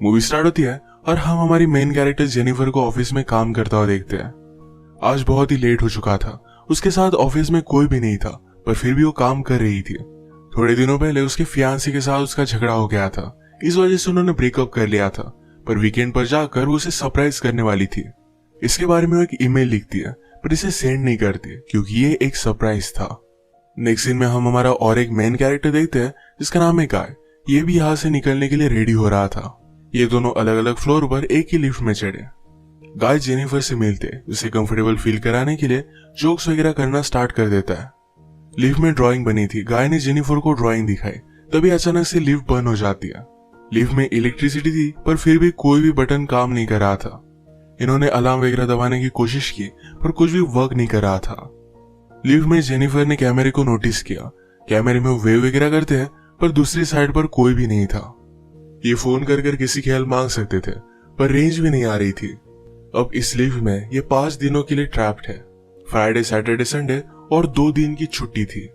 Movie start होती है और हम हमारी मेन कैरेक्टर जेनिफर को ऑफिस में काम करता हुआ देखते हैं। आज बहुत ही लेट हो चुका था। उसके साथ ऑफिस में कोई भी नहीं था, पर फिर भी वो काम कर रही थी। थोड़े दिनों पहले उसके फियांसी के साथ उसका झगड़ा हो गया था। इस वजह से उन्होंने ब्रेकअप कर लिया था, पर वीकेंड पर जाकर वो उसे सरप्राइज करने वाली थी। इसके बारे में वो एक ईमेल लिखती है, पर इसे सेंड नहीं करती क्योंकि ये एक सरप्राइज था। नेक्स्ट सीन में हम हमारा और एक मेन कैरेक्टर देखते हैं जिसका नाम है गाय। ये भी यहाँ से निकलने के लिए रेडी हो रहा था। ये दोनों अलग अलग फ्लोर पर एक ही लिफ्ट में चढ़े। गाय जेनिफर से मिलते उसे कंफर्टेबल फील कराने के लिए जोक्स वगैरह करना स्टार्ट कर देता है। लिफ्ट में ड्राइंग बनी थी। गाय ने जेनिफर को ड्राइंग दिखाई, तभी अचानक से लिफ्ट बंद हो जाती है। लिफ्ट में इलेक्ट्रिसिटी थी, पर फिर भी कोई भी बटन काम नहीं कर रहा था। इन्होंने अलार्म वगैरह दबाने की कोशिश की, पर कुछ भी वर्क नहीं कर रहा था। लिफ्ट में जेनिफर ने कैमरे को नोटिस किया। कैमरे में वेव वगैरह करते हैं, पर दूसरी साइड पर कोई भी नहीं था। ये फोन कर किसी की हेल्प मांग सकते थे, पर रेंज भी नहीं आ रही थी। अब इस लिफ्ट में ये 5 दिनों के लिए ट्रैप्ड है। फ्राइडे, सैटरडे, संडे और 2 दिन की छुट्टी थी।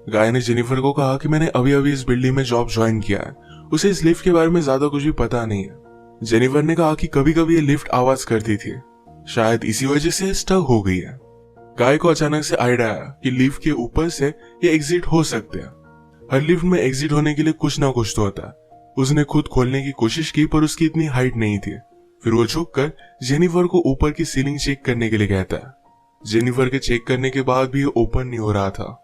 गाय ने जेनिफर को कहा कि मैंने अभी अभी इस बिल्डिंग में जॉब ज्वाइन किया है, उसे इस लिफ्ट के बारे में ज्यादा कुछ भी पता नहीं है। जेनिफर ने कहा कि कभी कभी ये लिफ्ट आवाज करती थी, शायद इसी वजह से स्टक हो गई है। गाय को अचानक से आइडिया आया कि लिफ्ट के ऊपर से ये एग्जिट हो सकते हैं। हर लिफ्ट में एग्जिट होने के लिए कुछ ना कुछ तो होता है। उसने खुद खोलने की कोशिश की, पर उसकी इतनी हाइट नहीं थी। फिर वो झुककर जेनिफर को ऊपर की सीलिंग चेक करने के लिए कहता है। जेनिफर के चेक करने के बाद भी ये ओपन नहीं हो रहा था।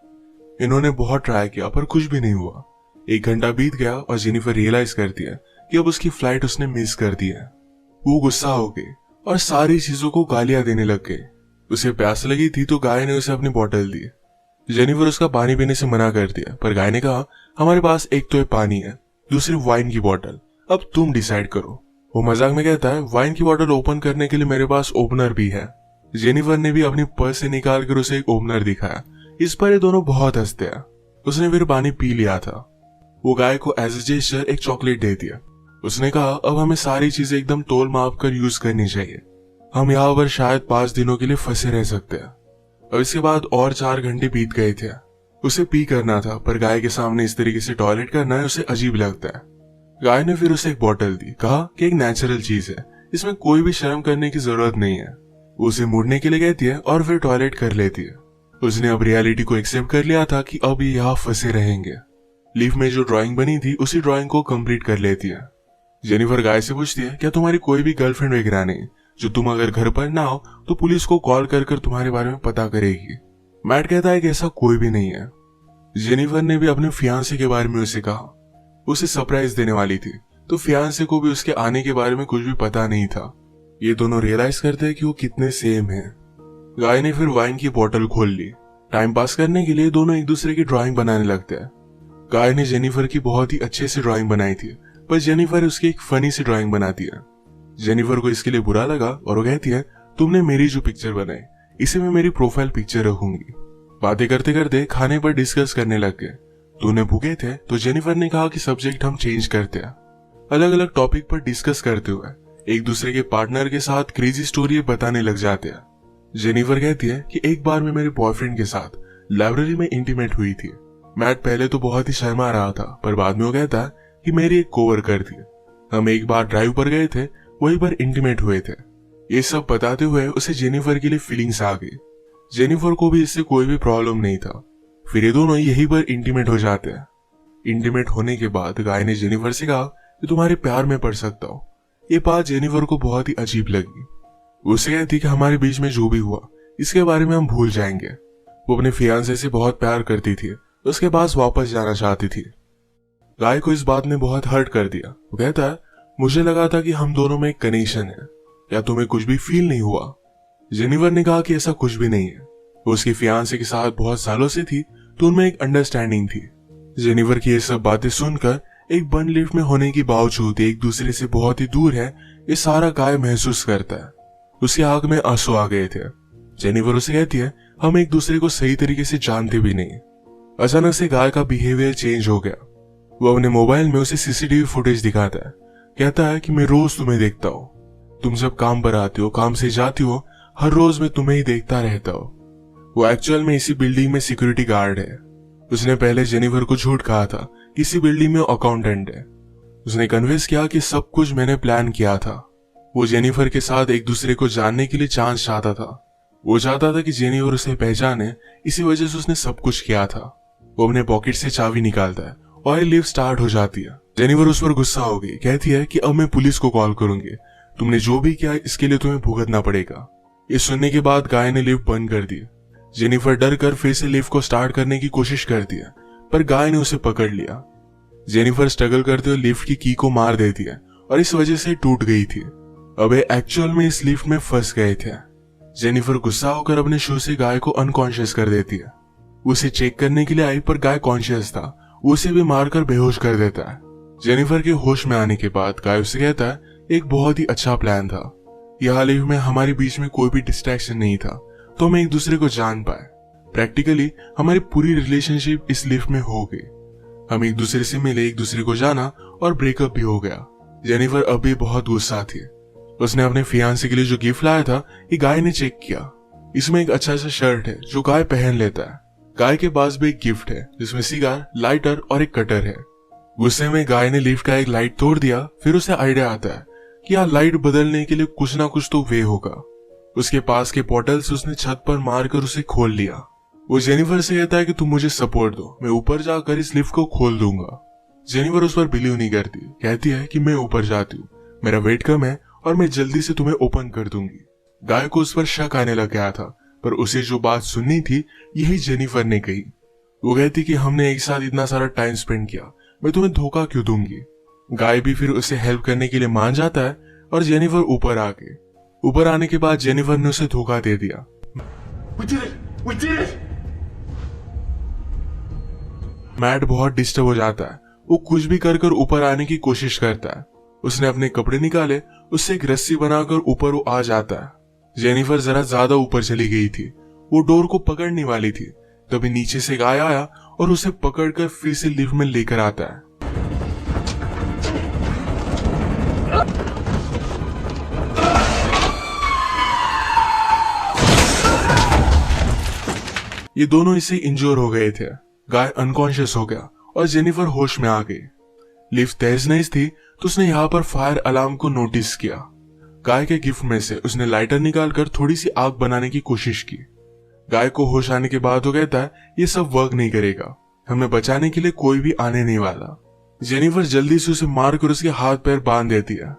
इन्होंने बहुत ट्राई किया, पर कुछ भी नहीं हुआ। 1 घंटा बीत गया और जेनिफर रियलाइज करती है कि अब उसकी फ्लाइट उसने मिस कर दी है। वो गुस्सा हो गई और सारी चीजों को गालियां देने लग गई। उसे प्यास लगी थी तो गाय ने उसे अपनी बोतल दी। जेनिफर उसका पानी पीने से मना कर दिया, पर गाय ने कहा हमारे पास एक तो ये पानी है, दूसरी वाइन की बोतल, अब तुम डिसाइड करो। वो मजाक में कहता है वाइन की बोतल ओपन करने के लिए मेरे पास ओपनर भी है। जेनिफर ने भी अपनी पर्स से निकाल कर उसे एक ओपनर दिखाया। इस पर ये दोनों बहुत हंसते हैं। उसने फिर पानी पी लिया था। वो गाय को एज ए जेस्चर एक चॉकलेट दे दिया। उसने कहा अब हमें सारी चीजें एकदम तोल माप कर यूज करनी चाहिए। हम यहाँ पर शायद 5 दिनों के लिए फंसे रह सकते हैं। और इसके बाद और 4 घंटे बीत गए थे। उसे पी करना था, पर गाय के सामने इस तरीके से टॉयलेट करना है उसे अजीब लगता है। गाय ने फिर उसे एक बोतल दी, कहा कि एक नेचुरल चीज है, इसमें कोई भी शर्म करने की जरूरत नहीं है। वो उसे मुड़ने के लिए कहती है और फिर टॉयलेट कर लेती है। उसने अब रियलिटी को एक्सेप्ट कर लिया था कि अब ये यहाँ फंसे रहेंगे। लिफ्ट में जो ड्राइंग बनी थी उसी ड्राइंग को कंप्लीट कर लेती है। जेनिफर गाय से पूछती है क्या तुम्हारी कोई भी गर्लफ्रेंड वगैरह नहीं, जो तुम अगर घर पर ना हो तो पुलिस को कॉल कर तुम्हारे बारे में पता करेगी। मैट कहता है कि ऐसा कोई भी नहीं है। जेनिफर ने भी अपने फियांसे के बारे में उसे कहा। उसे सरप्राइज देने वाली थी, तो फियांसे को भी उसके आने के बारे में कुछ भी पता नहीं था। ये दोनों रियलाइज करते हैं कि वो कितने सेम हैं। गाय ने फिर वाइन की बोतल खोल ली। टाइम पास करने के लिए दोनों एक दूसरे की ड्राइंग बनाने लगते हैं। गाय ने जेनिफर की बहुत ही अच्छे से ड्राइंग बनाई थी, पर जेनिफर उसकी एक फनी सी ड्राइंग बनाती है। जेनिफर को इसके लिए बुरा लगा और वो कहती है तुमने मेरी जो पिक्चर बनाई इसे मैं मेरी प्रोफाइल पिक्चर रखूंगी। बातें करते करते खाने पर डिस्कस करने लग गए। दोनों भूखे थे तो जेनिफर ने कहा कि सब्जेक्ट हम चेंज करते हैं। अलग अलग टॉपिक पर डिस्कस करते हुए एक दूसरे के पार्टनर के साथ क्रेजी स्टोरी बताने लग जाते हैं। जेनिफर कहती है कि एक बार मैं मेरे बॉयफ्रेंड के साथ लाइब्रेरी में इंटीमेट हुई थी। मैट पहले तो बहुत ही शर्मा रहा था, पर बाद में वो कहता है कि मेरी एक कोवर्कर थी। हम एक बार ड्राइव पर गए थे, वहीं पर इंटीमेट हुए थे। ये सब बताते हुए उसे जेनिफर के लिए फीलिंग्स आ गई। जेनिफर को भी इससे कोई भी प्रॉब्लम नहीं था। फिर ये दोनों यहीं पर इंटीमेट हो जाते हैं। इंटीमेट होने के बाद गाय ने जेनिफर से कहा कि तुम्हारे प्यार में पड़ सकता हूँ। ये बात जेनिफर को बहुत ही अजीब लगी। उसे कहती कि हमारे बीच में जो भी हुआ इसके बारे में हम भूल जाएंगे। वो अपने फियांसे से बहुत प्यार करती थी, उसके पास वापस जाना चाहती थी। गाय को इस बात ने बहुत हर्ट कर दिया। वो कहता है मुझे लगा था कि हम दोनों में एक कनेक्शन है, या तुम्हें कुछ भी फील नहीं हुआ? जेनिफर ने कहा कि ऐसा कुछ भी नहीं है। वो उसके फियांसे के साथ बहुत सालों से थी, तो उनमें एक अंडरस्टैंडिंग थी। जेनिफर की ये सब बातें सुनकर एक बंद लिफ्ट में होने के बावजूद एक दूसरे से बहुत ही दूर है, ये सारा गाय महसूस करता है। उसकी आंख में आंसू आ गए थे। जेनिफर उसे कहती है हम एक दूसरे को सही तरीके से जानते भी नहीं। अचानक से गाय का बिहेवियर चेंज हो गया। वो अपने मोबाइल में उसे सीसीटीवी फुटेज दिखाता है। कहता है कि मैं रोज तुम्हें देखता हूँ, तुम जब काम पर आते हो, काम से जाती हो, हर रोज मैं तुम्हें ही देखता रहता हूँ। वो एक्चुअल में इसी बिल्डिंग में सिक्योरिटी गार्ड है। उसने पहले जेनिफर को झूठ कहा था, इसी बिल्डिंग में अकाउंटेंट है। उसने कन्विंस किया कि सब कुछ मैंने प्लान किया था। वो जेनिफर के साथ एक दूसरे को जानने के लिए चांस चाहता था। वो चाहता था कि जेनिफर उसे पहचाने, इसी वजह से उसने सब कुछ किया था। वो अपने पॉकेट से चाबी निकालता है और लिफ्ट स्टार्ट हो जाती है। जेनिफर उस पर गुस्सा हो गई, कहती है कि अब मैं पुलिस को कॉल करूंगी, तुमने जो भी किया इसके लिए तुम्हें भुगतना पड़ेगा। ये सुनने के बाद गाय ने लिफ्ट बंद कर दी। जेनिफर डर कर फिर से लिफ्ट को स्टार्ट करने की कोशिश करती है, पर गाय ने उसे पकड़ लिया। जेनिफर स्ट्रगल करते हुए लिफ्ट की की को मार देती है और इस वजह से टूट गई थी। अब एक्चुअल में इस लिफ्ट में फंस गए थे। जेनिफर गुस्सा होकर अपने शू से गाय को अनकॉन्शियस कर देती है। उसे चेक करने के लिए आई, पर गाय कॉन्शियस था। उसे भी मारकर बेहोश कर देता है। जेनिफर के होश में आने के बाद गाय उसे कहता है, एक बहुत ही अच्छा प्लान था। यहाँ लिफ्ट में हमारे बीच में कोई भी डिस्ट्रैक्शन नहीं था, तो हम एक दूसरे को जान पाए। प्रैक्टिकली हमारी पूरी रिलेशनशिप इस लिफ्ट में हो गई। हम एक दूसरे से मिले, एक दूसरे को जाना और ब्रेकअप भी हो गया। जेनिफर अभी बहुत गुस्सा थी। उसने अपने फियांसे के लिए जो गिफ्ट लाया था, ये गाय ने चेक किया। इसमें एक अच्छा सा शर्ट है जो गाय पहन लेता है। गाय के पास भी एक गिफ्ट है जिसमें सिगार, लाइटर और एक कटर है। गुस्से में गाय ने लिफ्ट का एक लाइट तोड़ दिया। फिर उसे आइडिया आता है कि यह लाइट बदलने के लिए कुछ ना कुछ तो वे होगा। उसके पास के पोर्टल से उसने छत पर मारकर उसे खोल लिया। वो जेनिफर से कहता है कि तुम मुझे सपोर्ट दो, मैं ऊपर जाकर इस लिफ्ट को खोल दूंगा। जेनिफर उस पर बिलीव नहीं करती, कहती है कि मैं ऊपर जाती हूँ, मेरा वेट कम है और मैं जल्दी से तुम्हें ओपन कर दूंगी। गाय को उस पर शक आने लग गया था, पर उसे जो बात सुननी थी यही जेनिफर ने कही। वो कहती कि हमने एक साथ इतना सारा टाइम स्पेंड किया, मैं तुम्हें धोखा क्यों दूंगी। गाय भी फिर उसे हेल्प करने के लिए मान जाता है और जेनिफर ऊपर आ गई। ऊपर आने के बाद जेनिफर ने उसे धोखा दे दिया। We did it! मैट बहुत डिस्टर्ब हो जाता है। वो कुछ भी कर ऊपर आने की कोशिश करता है। उसने अपने कपड़े निकाले, उससे एक रस्सी बनाकर ऊपर वो आ जाता है। जेनिफर जरा ज्यादा ऊपर चली गई थी। वो डोर को पकड़ने वाली थी, तभी नीचे से गाय आया और उसे पकड़कर फिर से लिफ्ट में लेकर आता है। ये दोनों इसे इंजोर हो गए थे। गाय अनकॉन्शियस हो गया और जेनिफर होश में आ गई। लिफ्ट तेज नहीं थी तो उसने यहाँ पर फायर अलार्म को नोटिस किया। गाय के गिफ्ट में से उसने लाइटर निकालकर थोड़ी सी आग बनाने की कोशिश की। गाय को होश आने के बाद वो कहता है, ये सब वर्क नहीं करेगा, हमें बचाने के लिए कोई भी आने नहीं वाला। जेनिफर जल्दी से उसे मारकर उसके हाथ पैर बांध देती है।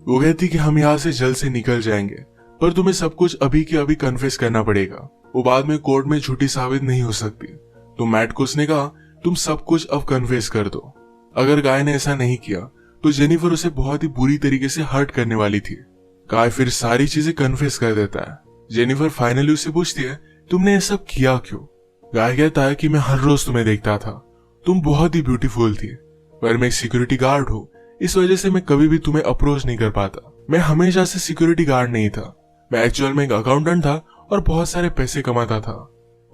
वो कहती कि हम यहाँ से जल्द से निकल जाएंगे, पर तुम्हें सब कुछ अभी के अभी कन्फेस करना पड़ेगा। वो बाद में कोर्ट में झूठी साबित नहीं हो सकती। तो मैट को उसने कहा, तुम सब कुछ अब कन्फेस कर दो। अगर गाय ने ऐसा नहीं किया तो जेनिफर उसे बहुत ही बुरी तरीके से हर्ट करने वाली थी। गाय फिर सारी चीजें कन्फेस कर देता है। जेनिफर फाइनली उससे पूछती है, तुमने ये सब किया क्यों? गाय कहता है कि मैं हर रोज तुम्हें देखता था, तुम बहुत ही ब्यूटीफुल थी, पर मैं एक सिक्योरिटी गार्ड हूँ, इस वजह से मैं कभी भी तुम्हें अप्रोच नहीं कर पाता। मैं हमेशा से सिक्योरिटी गार्ड नहीं था, मैं एक्चुअल में एक अकाउंटेंट था और बहुत सारे पैसे कमाता था।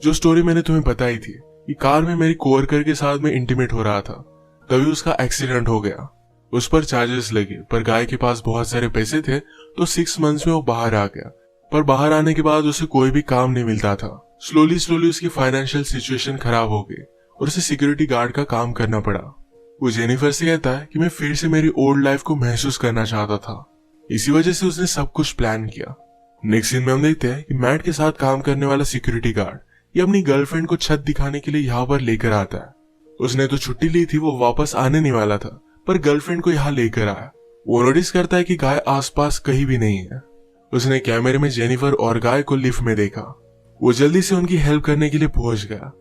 जो स्टोरी मैंने तुम्हें बताई थी, ये कार में मेरी कोवर्कर के साथ में इंटीमेट हो रहा था, तभी उसका एक्सीडेंट हो गया। उस पर चार्जेस लगे, पर गाय के पास बहुत सारे पैसे थे तो 6 मंथ्स में वो बाहर आ गया। पर बाहर आने के बाद उसे कोई भी काम नहीं मिलता था। स्लोली उसकी फाइनेंशियल सिचुएशन खराब हो गई और उसे सिक्योरिटी गार्ड का काम करना पड़ा। वो जेनिफर से कहता है कि मैं फिर से मेरी ओल्ड लाइफ को महसूस करना चाहता था, इसी वजह से उसने सब कुछ प्लान किया। नेक्स्ट सीन में हम देखते हैं कि मैट के साथ काम करने वाला सिक्योरिटी गार्ड ये अपनी गर्लफ्रेंड को छत दिखाने के लिए यहाँ पर लेकर आता है। उसने तो छुट्टी ली थी, वो वापस आने नहीं वाला था, पर गर्लफ्रेंड को यहाँ लेकर आया। वो नोटिस करता है कि गाय आसपास कहीं भी नहीं है। उसने कैमरे में जेनिफर और गाय को लिफ्ट में देखा। वो जल्दी से उनकी हेल्प करने के लिए पहुंच गया।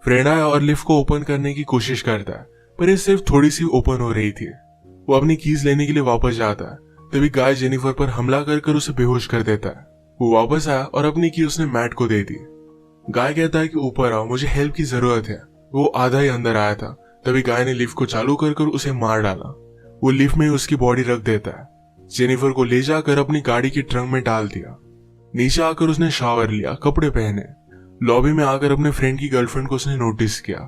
फ्रेंड आया और लिफ्ट को ओपन करने की कोशिश करता है, पर ये सिर्फ थोड़ी सी ओपन हो रही थी। वो अपनी कीज लेने के लिए वापस जाता है, तभी गाय जेनिफर पर हमला कर उसे बेहोश कर देता है। वो वापस आया और अपनी की उसने मैट को दे दी। गाय कहता है कि ऊपर आओ, मुझे हेल्प की जरूरत है। वो आधा ही अंदर आया था, तभी गाय ने लिफ्ट को चालू कर उसे मार डाला। वो लिफ्ट में उसकी बॉडी रख देता है। जेनिफर को ले जाकर अपनी गाड़ी के ट्रंक में डाल दिया। नीचे आकर उसने शावर लिया, कपड़े पहने। लॉबी में आकर अपने फ्रेंड की गर्लफ्रेंड को उसने नोटिस किया।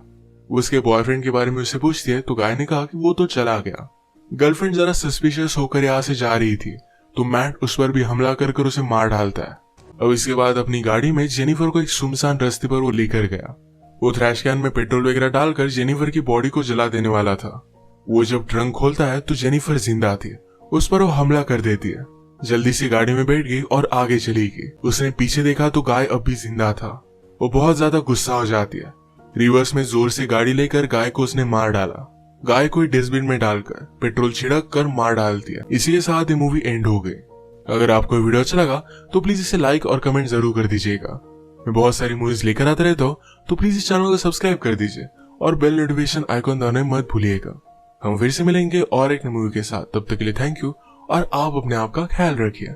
वो उसके बॉयफ्रेंड के बारे में उससे पूछती है तो गाय ने कहा कि वो तो चला गया। गर्लफ्रेंड जरा सस्पिशियस होकर यहाँ से जा रही थी तो मैट उस पर भी हमला कर उसे मार डालता है। अब इसके बाद अपनी गाड़ी में जेनिफर को एक सुनसान रास्ते पर वो लेकर गया। वो थ्रैश कैन में पेट्रोल वगैरह डालकर जेनिफर की बॉडी को जला देने वाला था। वो जब ट्रंक खोलता है तो जेनिफर जिंदा आती है। उस पर वो हमला कर देती है। जल्दी से गाड़ी में बैठ गई और आगे चली गई। उसने पीछे देखा तो गाय अब भी जिंदा था। वो बहुत ज्यादा गुस्सा हो जाती है। रिवर्स में जोर से गाड़ी लेकर गाय को उसने मार डाला। गाय को डस्टबिन में डालकर पेट्रोल छिड़क कर मार डालती है। इसी के साथ ये मूवी एंड हो गई। अगर आपको वीडियो अच्छा लगा तो प्लीज इसे लाइक और कमेंट जरूर कर दीजिएगा। मैं बहुत सारी मूवीज लेकर आता रहता हूँ, तो प्लीज इस चैनल को सब्सक्राइब कर दीजिए और बेल नोटिफिकेशन आइकॉन दबाना मत भूलिएगा। हम फिर से मिलेंगे और एक नई मूवी के साथ। तब तक के लिए थैंक यू और आप अपने आप का ख्याल रखिए।